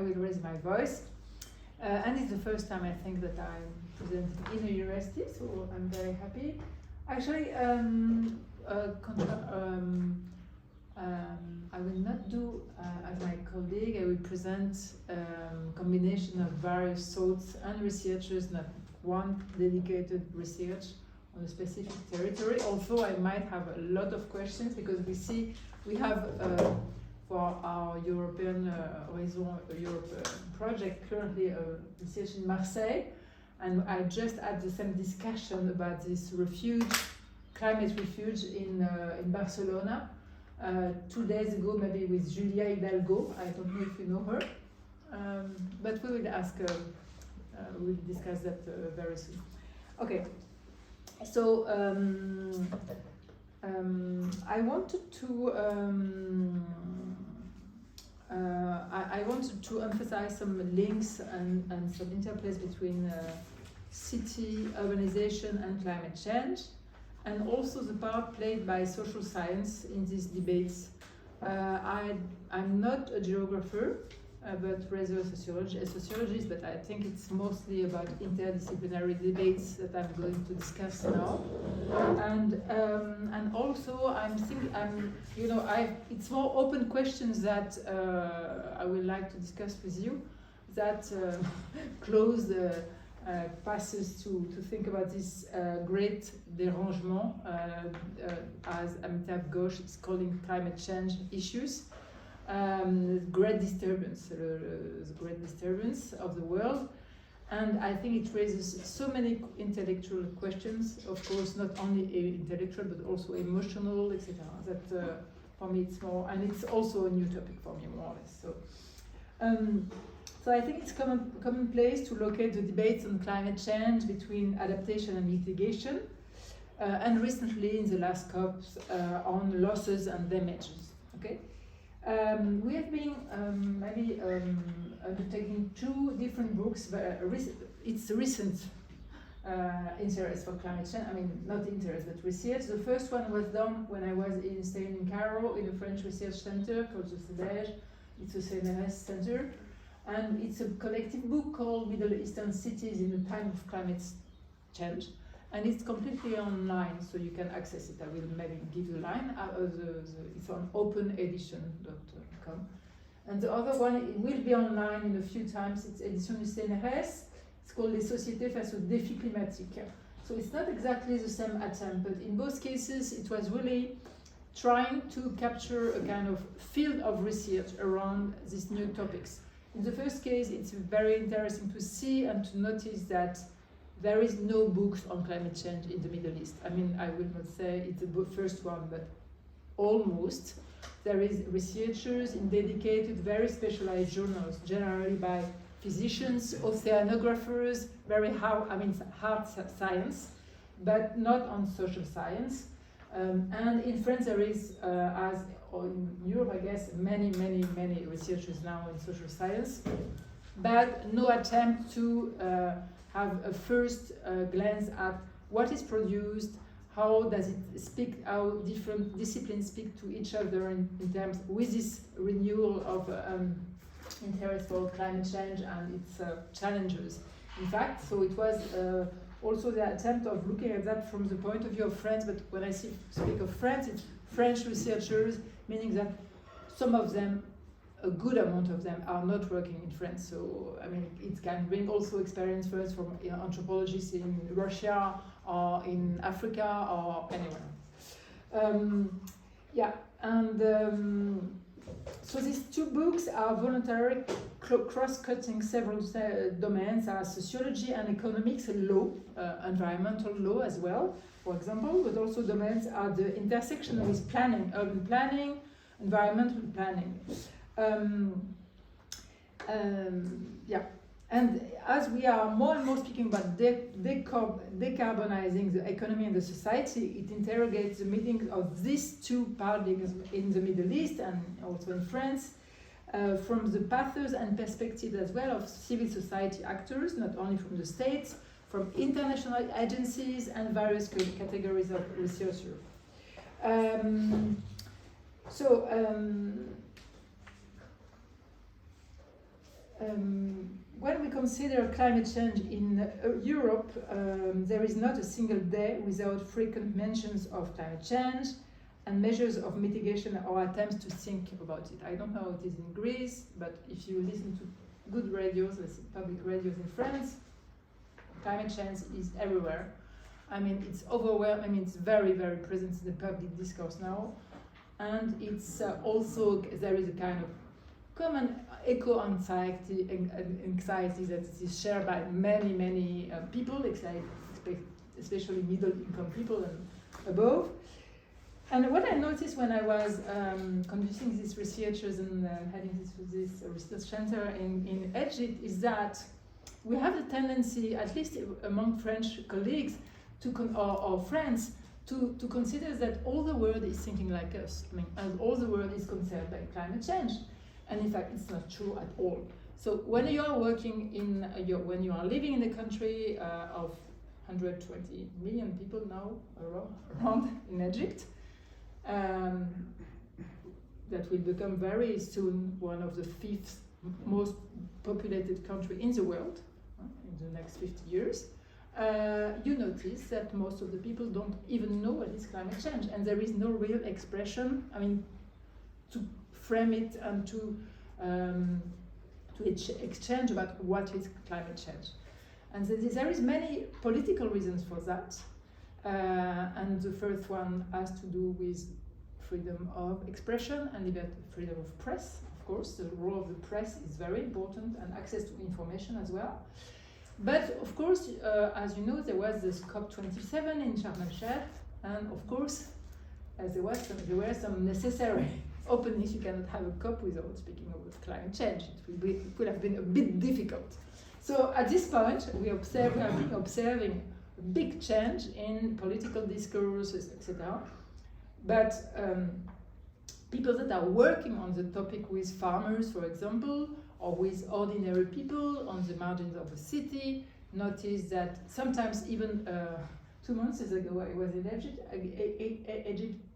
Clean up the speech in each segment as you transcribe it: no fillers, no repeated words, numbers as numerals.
I will raise my voice. And it's the first time I think that I'm presenting in a university, so I'm very happy. Actually, I will not do as my colleague. I will present combination of various thoughts and researchers, not one dedicated research on a specific territory. Also, I might have a lot of questions because we have for our European Horizon Europe project currently a research in Marseille, and I just had the same discussion about this climate refuge in Barcelona 2 days ago, maybe with Julia Hidalgo. I don't know if you know her, but we will we'll discuss that very soon. Okay, so I wanted to emphasize some links and some interplays between city urbanization and climate change, and also the part played by social science in these debates. I'm not a geographer, but rather a sociologist, but I think it's mostly about interdisciplinary debates that I'm going to discuss now. And also it's more open questions that I would like to discuss with you, that close passes to think about this great dérangement, as Amitav Ghosh is calling climate change issues. Great disturbance, the great disturbance of the world, and I think it raises so many intellectual questions. Of course, not only intellectual but also emotional, etc. That for me it's more, and it's also a new topic for me, more or less. So I think it's commonplace to locate the debates on climate change between adaptation and mitigation, and recently in the last COPs on losses and damages. Okay. We have been undertaking 2 different books. It's recent interest for climate change. I mean, not interest, but research. The first one was done when I was staying in Cairo in a French research center called the CEDEJ. It's a CNRS center, and it's a collective book called Middle Eastern Cities in the Time of Climate Change. And it's completely online, so you can access it. I will maybe give the line. It's on openedition.com. And the other one, it will be online in a few times. It's edition du CNRS. It's called Les Sociétés face aux défis climatiques. So it's not exactly the same attempt, but in both cases, it was really trying to capture a kind of field of research around these new topics. In the first case, it's very interesting to see and to notice that there is no books on climate change in the Middle East. I mean, I will not say it's the first one, but almost. There is researchers in dedicated, very specialized journals, generally by physicians, oceanographers, hard science, but not on social science. And in France, there is, as in Europe, I guess, many researchers now in social science, but no attempt to have a first glance at what is produced, how does it speak, how different disciplines speak to each other in terms with this renewal of interest for climate change and its challenges. In fact, so it was also the attempt of looking at that from the point of view of France, but when I speak of France, it's French researchers, meaning that some of them, a good amount of them, are not working in France. So, I mean, it can bring also experience for us from anthropologists in Russia or in Africa or anywhere. So these 2 books are voluntary, cross-cutting several domains, are sociology and economics, law, environmental law as well, for example, but also domains are the intersection with planning, urban planning, environmental planning. And as we are more and more speaking about decarbonizing the economy and the society, it interrogates the meaning of these 2 paradigms in the Middle East and also in France, from the pathos and perspective as well of civil society actors, not only from the states, from international agencies and various categories of researchers. when we consider climate change in Europe, there is not a single day without frequent mentions of climate change and measures of mitigation or attempts to think about it. I don't know how it is in Greece, but if you listen to good radios, public radios in France, climate change is everywhere. I mean, it's overwhelming. I mean, it's very, very present in the public discourse now. And it's also, there is a kind of common eco-anxiety that is shared by many, many people, especially middle-income people and above. And what I noticed when I was conducting these researches and heading this research center in Egypt is that we have the tendency, at least among French colleagues or friends, to consider that all the world is thinking like us. I mean, and all the world is concerned by climate change. And in fact, it's not true at all. So when you are working when you are living in a country of 120 million people now around in Egypt, that will become very soon one of the 5th most populated country in the world in the next 50 years, you notice that most of the people don't even know what is climate change, and there is no real expression, I mean, to frame it and to exchange about what is climate change. And there is many political reasons for that. And the first one has to do with freedom of expression and even freedom of press. Of course, the role of the press is very important, and access to information as well. But of course, as you know, there was this COP27 in Sharm el-Sheikh, and of course, there were some necessary openings. You cannot have a COP without speaking about climate change. It would have been a bit difficult. So at this point, we have been observing a big change in political discourses, etc. But people that are working on the topic with farmers, for example, or with ordinary people on the margins of a city, notice that sometimes even 2 months ago I was in Egypt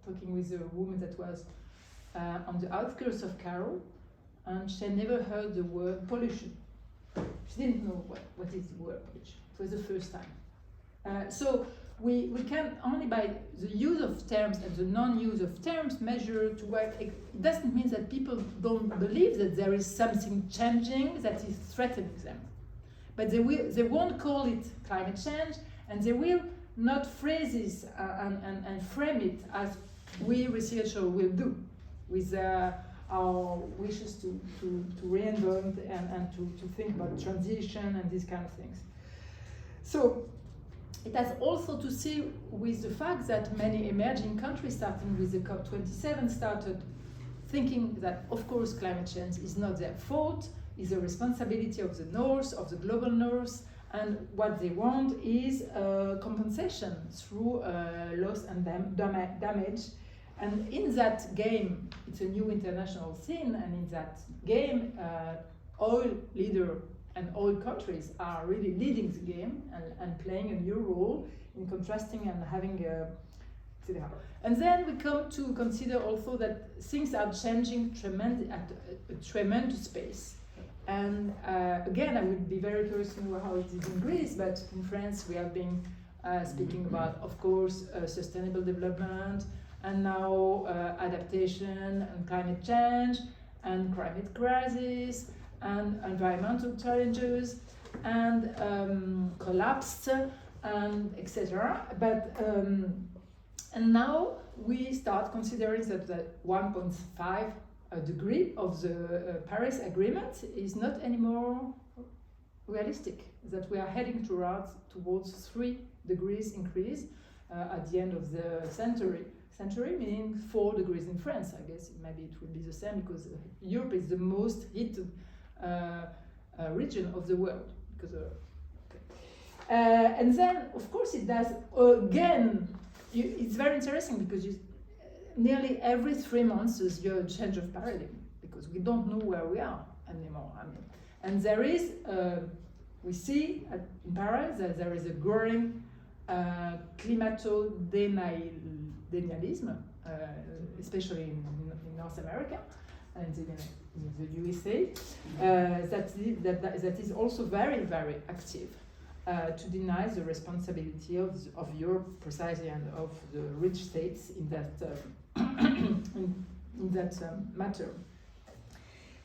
talking with a woman that was on the outskirts of Cairo, and she had never heard the word pollution. She didn't know what is the word pollution. It was the first time. So we can only by the use of terms and the non-use of terms measure to what it doesn't mean that people don't believe that there is something changing that is threatening them. But they won't call it climate change, and they will not phrase this and frame it as we researchers will do with our wishes to reinvent and to think about transition and these kind of things. So it has also to see with the fact that many emerging countries, starting with the COP27, started thinking that, of course, climate change is not their fault, is a responsibility of the North, of the global North, and what they want is compensation through loss and damage. And in that game, it's a new international scene, and in that game, oil leaders and oil countries are really leading the game and playing a new role in contrasting and having etc. And then we come to consider also that things are changing at a tremendous pace. And again, I would be very curious to know how it is in Greece, but in France we have been speaking about, of course, sustainable development, and now adaptation and climate change and climate crisis and environmental challenges and collapse and etc. But and now we start considering that the 1.5 degree of the Paris Agreement is not anymore realistic, that we are heading towards 3 degrees increase at the end of the century, meaning 4 degrees in France. I guess maybe it will be the same because Europe is the most heated region of the world. Because, and then, of course, it does again. It's very interesting because nearly every 3 months there's a change of paradigm because we don't know where we are anymore. I mean, and there is, we see in Paris that there is a growing climato-denialism, especially in North America and in the in the USA, that is also very, very active to deny the responsibility of Europe precisely and of the rich states in that matter.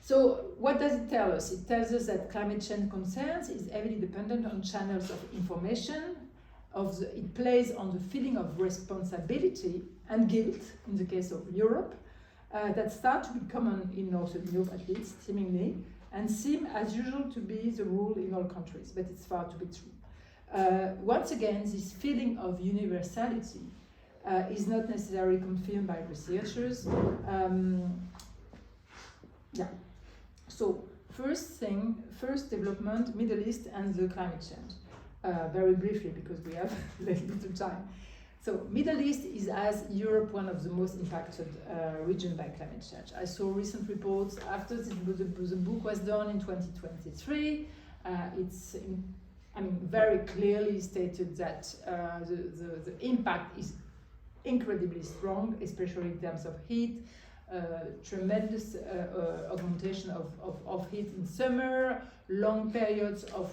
So what does it tell us? It tells us that climate change concerns is heavily dependent on channels of information. It plays on the feeling of responsibility and guilt in the case of Europe that start to be common in Northern Europe, at least seemingly, and seem as usual to be the rule in all countries, but it's far to be true. Once again, this feeling of universality is not necessarily confirmed by researchers. So first development, Middle East and the climate change. Very briefly, because we have little time. So Middle East is, as Europe, one of the most impacted regions by climate change. I saw recent reports after the book was done in 2023. It's very clearly stated that the impact is incredibly strong, especially in terms of heat, tremendous augmentation of heat in summer, long periods of,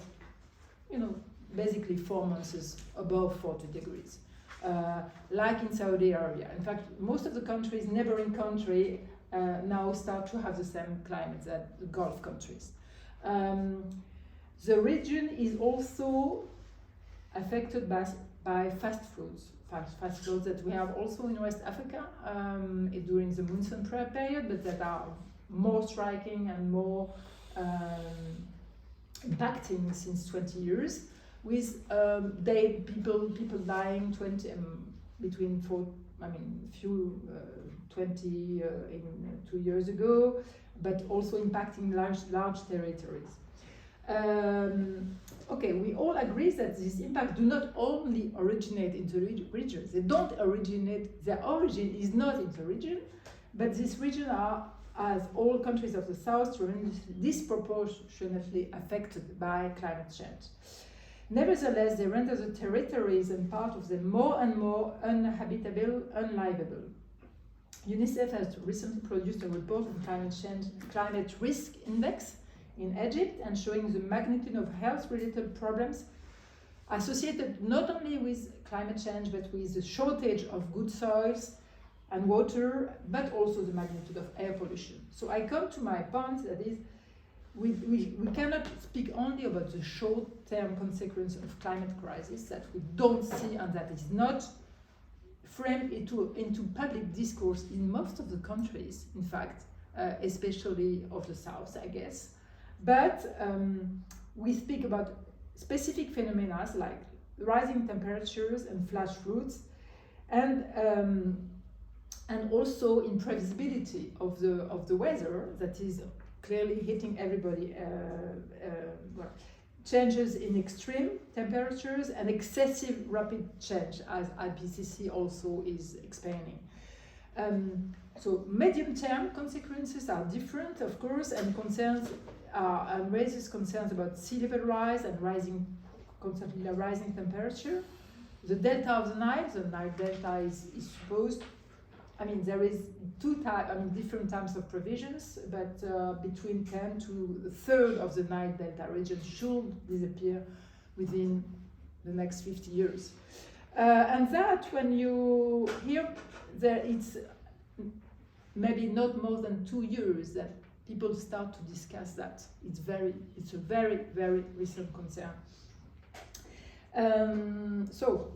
basically 4 months above 40 degrees. Like in Saudi Arabia. In fact, most of the countries, neighboring countries, now start to have the same climate as the Gulf countries. The region is also affected by fast floods that we have also in West Africa during the monsoon period, but that are more striking and more impacting since 20 years. With people dying 2 years ago, but also impacting large territories. We all agree that these impacts do not only originate in the regions. They don't originate. Their origin is not in the region, but these regions are, as all countries of the South, disproportionately affected by climate change. Nevertheless, they render the territories and part of them more and more uninhabitable, unlivable. UNICEF has recently produced a report on climate risk index in Egypt and showing the magnitude of health-related problems associated not only with climate change but with the shortage of good soils and water, but also the magnitude of air pollution. So I come to my point, that is, we cannot speak only about the short-term consequence of climate crisis that we don't see and that is not framed into public discourse in most of the countries, in fact, especially of the South, I guess. But we speak about specific phenomena like rising temperatures and flash floods, and also imprevisibility of the weather that is clearly hitting everybody. Changes in extreme temperatures and excessive rapid change, as IPCC also is explaining. So medium-term consequences are different, of course, and raises concerns about sea level rise and constantly rising temperature. The delta of the Nile delta is supposed. There is different types of provisions, but between 10 to a third of the Nile Delta region should disappear within the next 50 years. And that, when you hear that it's maybe not more than 2 years that people start to discuss that. It's a very, very recent concern. So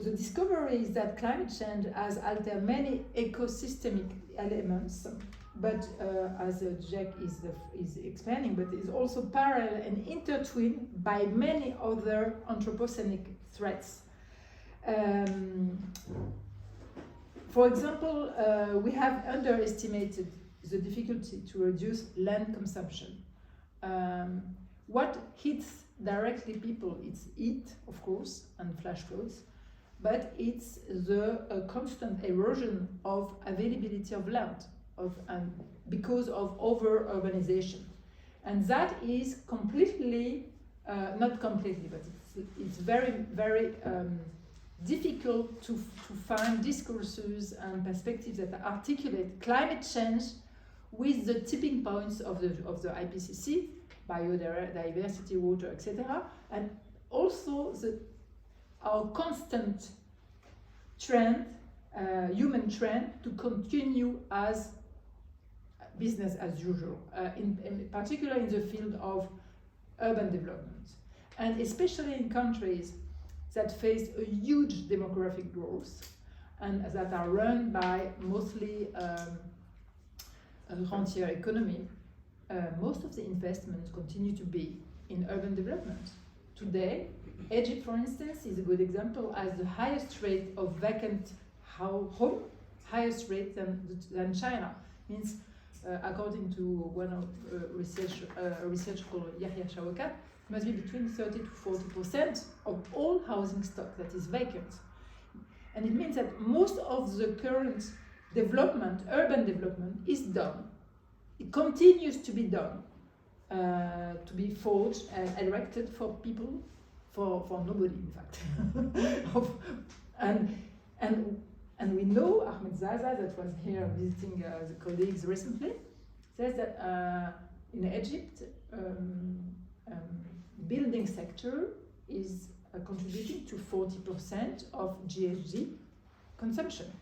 the discovery is that climate change has altered many ecosystemic elements, but as Jack is explaining, but is also parallel and intertwined by many other anthropogenic threats. For example, we have underestimated the difficulty to reduce land consumption. What hits directly people, it's heat, of course, and flash floods, but it's the constant erosion of availability of land because of over-urbanization. And that is completely, not completely, but it's very, very difficult to find discourses and perspectives that articulate climate change with the tipping points of the IPCC, biodiversity, water, etc., and also our constant trend, human trend, to continue as business as usual, in particular in the field of urban development, and especially in countries that face a huge demographic growth and that are run by mostly rentier economy. Most of the investments continue to be in urban development. Today, Egypt, for instance, is a good example, has the highest rate of vacant home, highest rate than China. Means, according to one of research called Yahya Shawakat, it must be between 30 to 40% of all housing stock that is vacant. And it means that most of the current development, urban development, is done. It continues to be done, to be forged and erected for people, for nobody, in fact. And we know Ahmed Zaza, that was here visiting the colleagues recently, says that in Egypt, building sector is contributing to 40% of GHG consumption.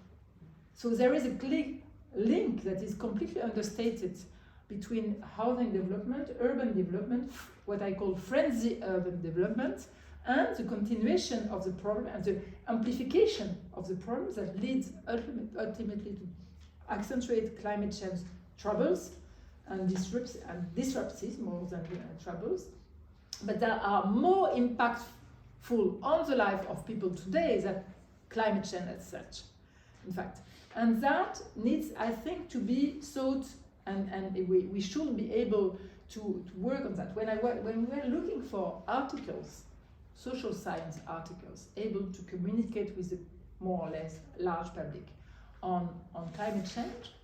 So there is a clear link that is completely understated between housing development, urban development, what I call frenzy urban development, and the continuation of the problem and the amplification of the problems that leads ultimately to accentuate climate change troubles and disrupts it more than troubles, but that are more impactful on the life of people today than climate change as such, in fact. And that needs, I think, to be thought, and we should be able to work on that. When we were looking for articles, social science articles, able to communicate with the more or less large public on climate change,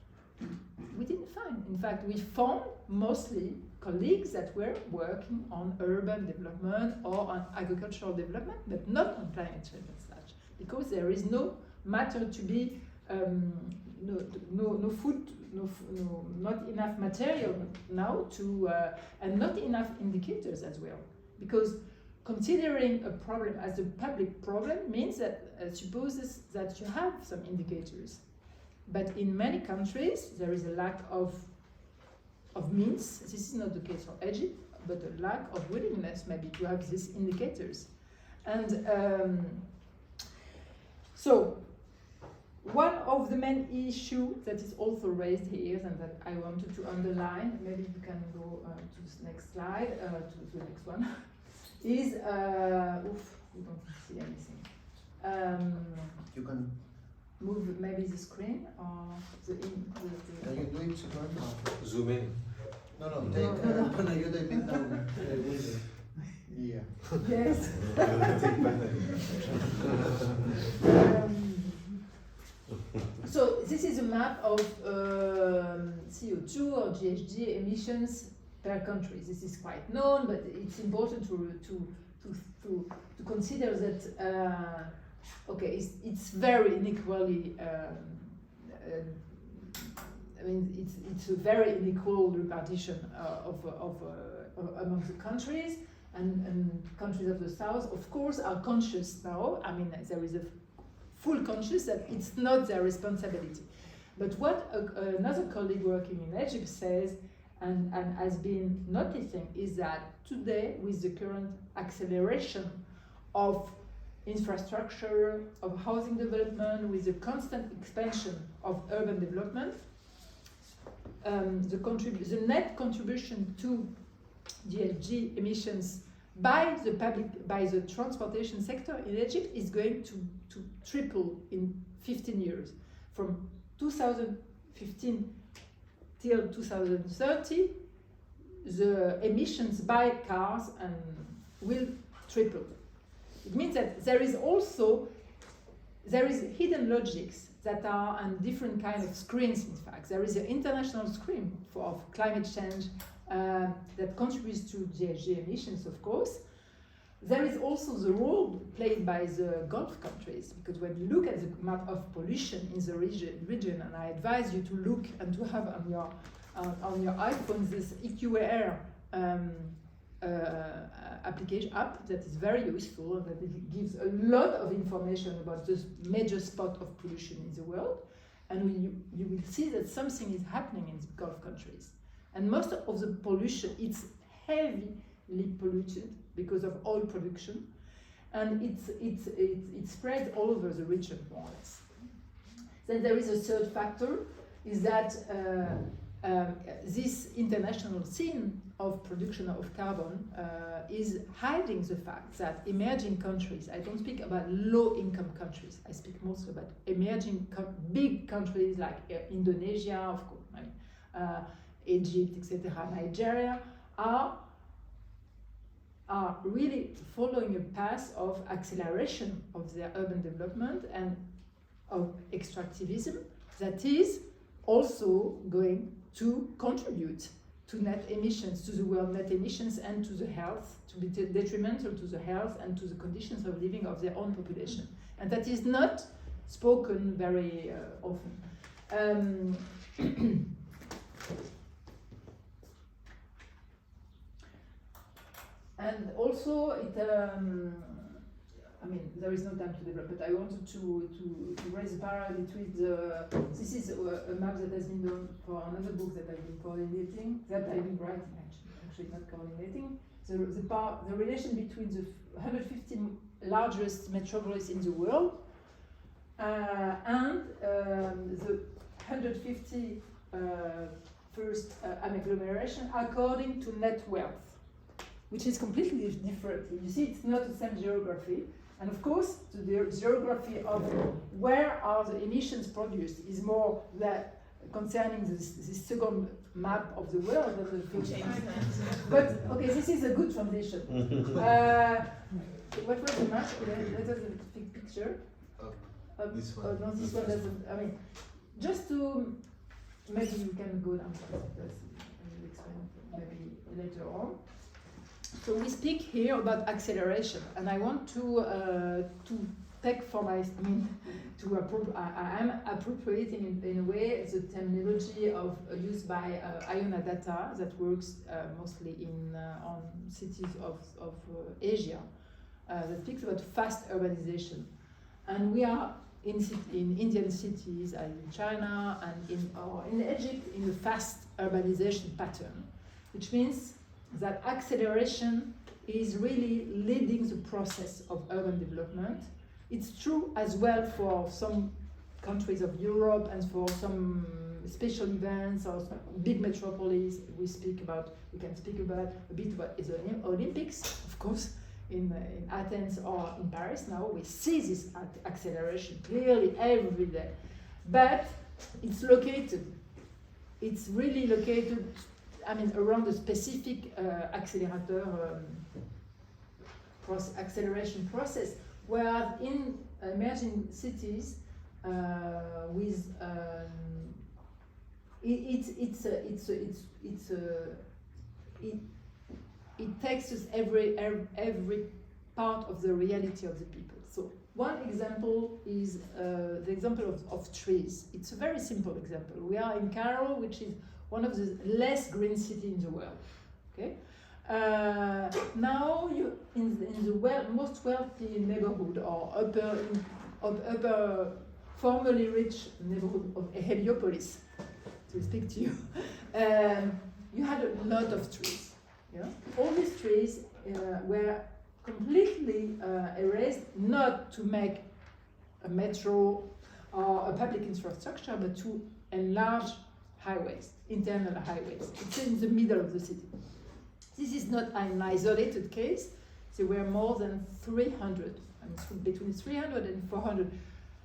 we didn't find. In fact, we found mostly colleagues that were working on urban development or on agricultural development, but not on climate change as such, because there is no matter to be no food, not enough material now to, and not enough indicators as well. Because considering a problem as a public problem means that supposes that you have some indicators. But in many countries, there is a lack of means. This is not the case for Egypt, but a lack of willingness maybe to have these indicators. And so, one of the main issues that is also raised here and that I wanted to underline, maybe you can go to the next slide, to the next one, is, we don't see anything. You can move maybe the screen or the Are you doing super? Zoom in. No, take Panayota a bit down. Yeah. Yes. So this is a map of CO2 or GHG emissions per country. This is quite known, but it's important to consider that okay, it's very unequally. I mean, it's a very unequal repartition among the countries, and countries of the south, of course, are conscious now. I mean, there is a full conscious that it's not their responsibility. But what another colleague working in Egypt says, and has been noticing, is that today, with the current acceleration of infrastructure, of housing development, with the constant expansion of urban development, the net contribution to GHG emissions by the transportation sector in Egypt is going to triple in 15 years. From 2015 till 2030, the emissions by cars will triple. It means that there is hidden logics that are on different kind of screens. In fact, there is an international screen of climate change that contributes to GHG emissions, of course. There is also the role played by the Gulf countries, because when you look at the map of pollution in the region, and I advise you to look and to have on your on your iPhone this EQAR application app that is very useful, and that it gives a lot of information about the major spot of pollution in the world. And you will see that something is happening in the Gulf countries. And most of the pollution, it's heavily polluted because of oil production, and it spreads all over the region, more or less. Then there is a third factor, is that this international scene of production of carbon is hiding the fact that emerging countries, I don't speak about low-income countries, I speak mostly about emerging big countries like Indonesia, of course, Egypt, etc., Nigeria, are really following a path of acceleration of their urban development and of extractivism that is also going to contribute to net emissions, to the world net emissions, and to the health, to be detrimental to the health and to the conditions of living of their own population. And that is not spoken very often. And also, I mean, there is no time to develop, but I wanted to raise a parallel between this is a map that has been done for another book that I've been coordinating, that I've been writing actually not coordinating, the relation between the 150 largest metropolis in the world and the 150 first agglomeration according to net wealth, which is completely different. You see, it's not the same geography. And of course, the geography of where are the emissions produced is more that concerning this second map of the world than the first map. But okay, this is a good transition. What was the map? Let us take a picture. This one. No, this one doesn't. I mean, just to maybe you can go down first. I will explain maybe later on. So we speak here about acceleration, and I want to take for my, I am appropriating in a way the terminology used by Iona Data that works mostly on cities of Asia, that speaks about fast urbanization, and we are in Indian cities and in China and in Egypt in a fast urbanization pattern, which means that acceleration is really leading the process of urban development. It's true as well for some countries of Europe and for some special events or big metropolis. We can speak about a bit about the Olympics, of course, in Athens or in Paris. Now we see this acceleration clearly every day, but it's really located, I mean, around a specific acceleration process, whereas in emerging cities, it takes us every part of the reality of the people. So one example is the example of trees. It's a very simple example. We are in Cairo, which is one of the less green cities in the world. Okay, now you in the most wealthy neighborhood or upper formerly rich neighborhood of Heliopolis, to speak to you, you had a lot of trees. Yeah, all these trees were completely erased, not to make a metro or a public infrastructure, but to enlarge highways, internal highways. It's in the middle of the city. This is not an isolated case. There were more than 300, between 300 and 400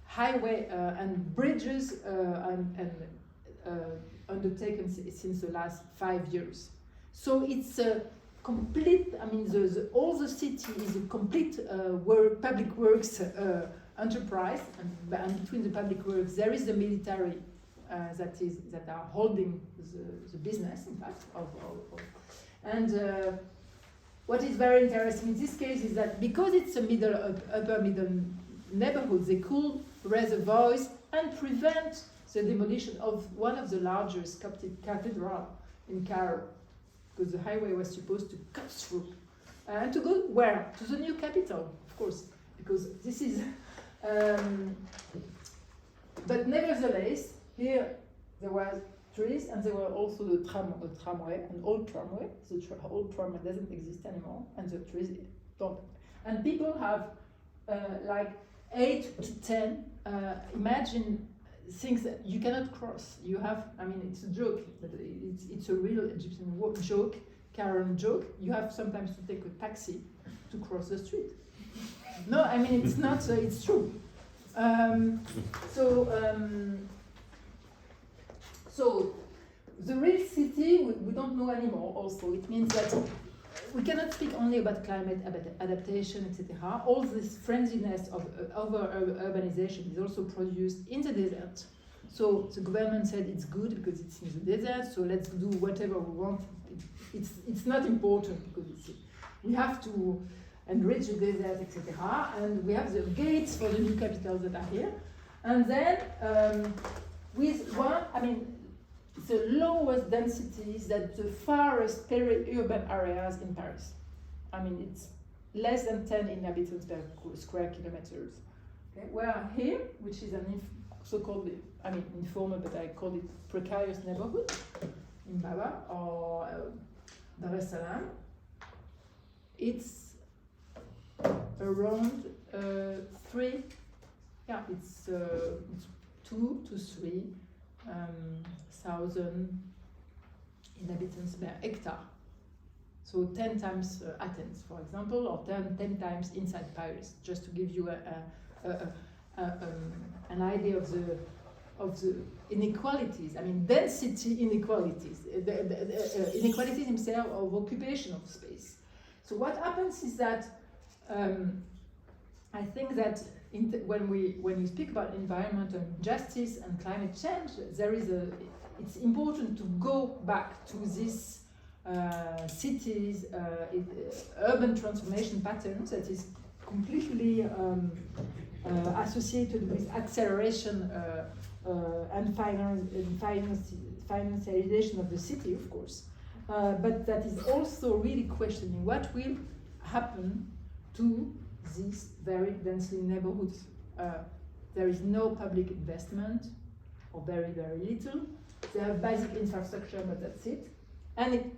highway and bridges undertaken since the last 5 years. So it's a complete, I mean, all the city is a complete public works enterprise, and between the public works there is the military that are holding the business, in fact, and what is very interesting in this case is that because it's a upper middle neighborhood, they could raise a voice and prevent the demolition of one of the largest Coptic cathedrals in Cairo, because the highway was supposed to cut through. And to go where? To the new capital, of course, because this is... but nevertheless, here there were trees, and there were also the tramway, an old tramway. The old tramway doesn't exist anymore, and the trees don't. And people have like 8 to 10, imagine things that you cannot cross. You have, I mean, it's a joke, but it's a real Egyptian joke, Karen joke. You have sometimes to take a taxi to cross the street. No, I mean, it's not, it's true. So the real city, we don't know anymore also. It means that we cannot speak only about climate adaptation, etc. All this frenziness of over-urbanization is also produced in the desert. So the government said it's good because it's in the desert, so let's do whatever we want. It's not important because we have to enrich the desert, etc. And we have the gates for the new capitals that are here. And then with one, I mean, the lowest densities that the farthest peri-urban areas in Paris. I mean, it's less than 10 inhabitants per square kilometers. Okay? We are here, which is an so-called, I mean, informal, but I call it precarious neighborhood in Baba or Dar es Salaam. It's around 3, yeah, it's 2 to 3 thousand inhabitants per hectare. So 10 times Athens, for example, or 10 times inside Paris, just to give you an idea of the inequalities. I mean, density inequalities, the inequalities themselves of occupation of space. So what happens is that I think that when you speak about environmental justice and climate change, it's important to go back to these cities, urban transformation patterns that is completely associated with acceleration and financialization of the city, of course, but that is also really questioning what will happen to these very densely neighborhoods. There is no public investment, or very, very little. They have basic infrastructure, but that's it. And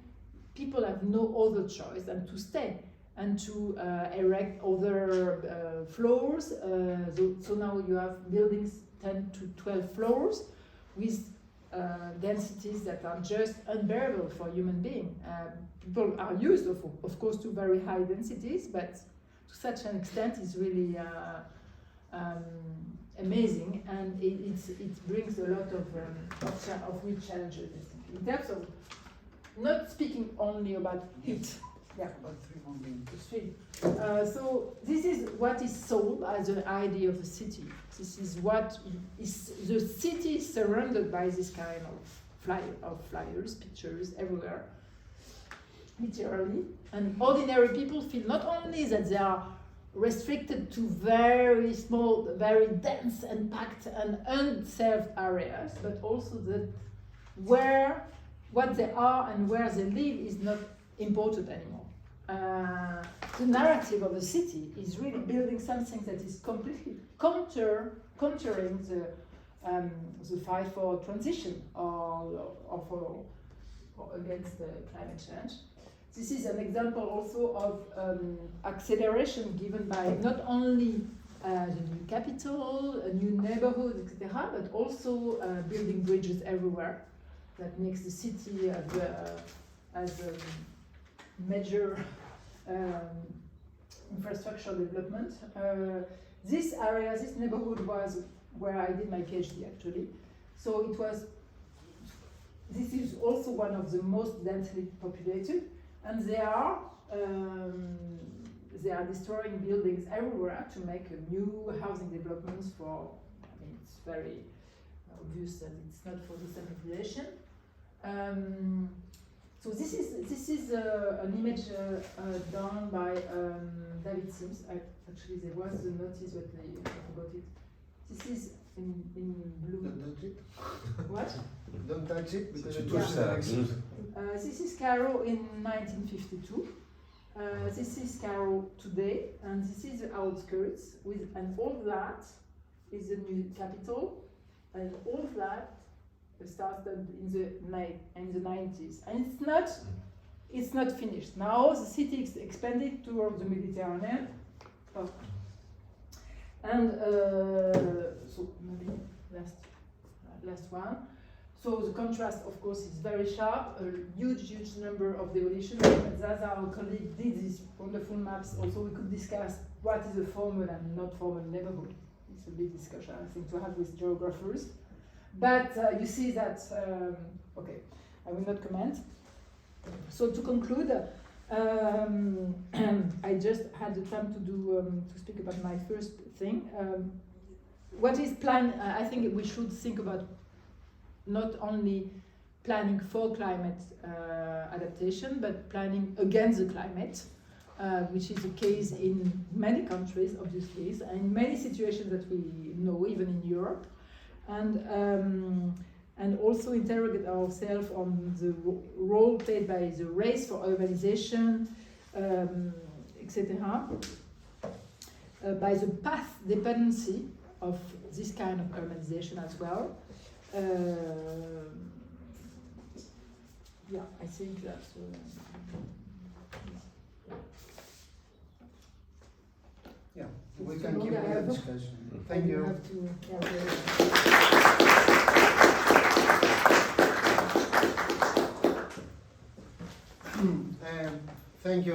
people have no other choice than to stay and to erect other floors. So now you have buildings 10 to 12 floors with densities that are just unbearable for human beings. People are used, of course, to very high densities, but to such an extent is really amazing, and it brings a lot of real challenges in terms of not speaking only about heat. Yeah, about 3 more minutes. 3. So this is what is sold as an idea of a city. This is what is the city is surrounded by this kind of flyers, pictures everywhere, literally. And ordinary people feel not only that they are restricted to very small, very dense and packed and unserved areas, but also that what they are and where they live is not important anymore. The narrative of the city is really building something that is completely countering the fight for transition or against climate change. This is an example also of acceleration given by not only the new capital, a new neighborhood, etc., but also building bridges everywhere that makes the city as a major infrastructure development. This area, this neighborhood was where I did my PhD actually. So this is also one of the most densely populated, and they are destroying buildings everywhere to make new housing developments for, I mean, it's very obvious that it's not for the same population. So this is an image done by David Sims. Actually, there was the notice, but I forgot it. This is in blue. Don't touch it. What? Don't touch it because Tu it touches ça, Agnès. This is Cairo in 1952. This is Cairo today, and this is the outskirts. And all that is the new capital, and all that started in the 90s, and it's not finished. Now the city is expanded towards the Mediterranean. Oh. And so maybe last one. So the contrast, of course, is very sharp. A huge number of demolitions. Zaza, our colleague, did these wonderful maps. Also, we could discuss what is a formal and not formal neighborhood. It's a big discussion, I think, to have with geographers. But you see that. Okay, I will not comment. So to conclude. I just had the time to speak about my first thing. What is plan? I think we should think about not only planning for climate adaptation, but planning against the climate, which is the case in many countries, obviously, and in many situations that we know, even in Europe, and also interrogate ourselves on the role played by the race for urbanization, etc., by the path dependency of this kind of urbanization as well. Yeah, I think that's. Yeah, we can keep the discussion. Thank you. Thank you.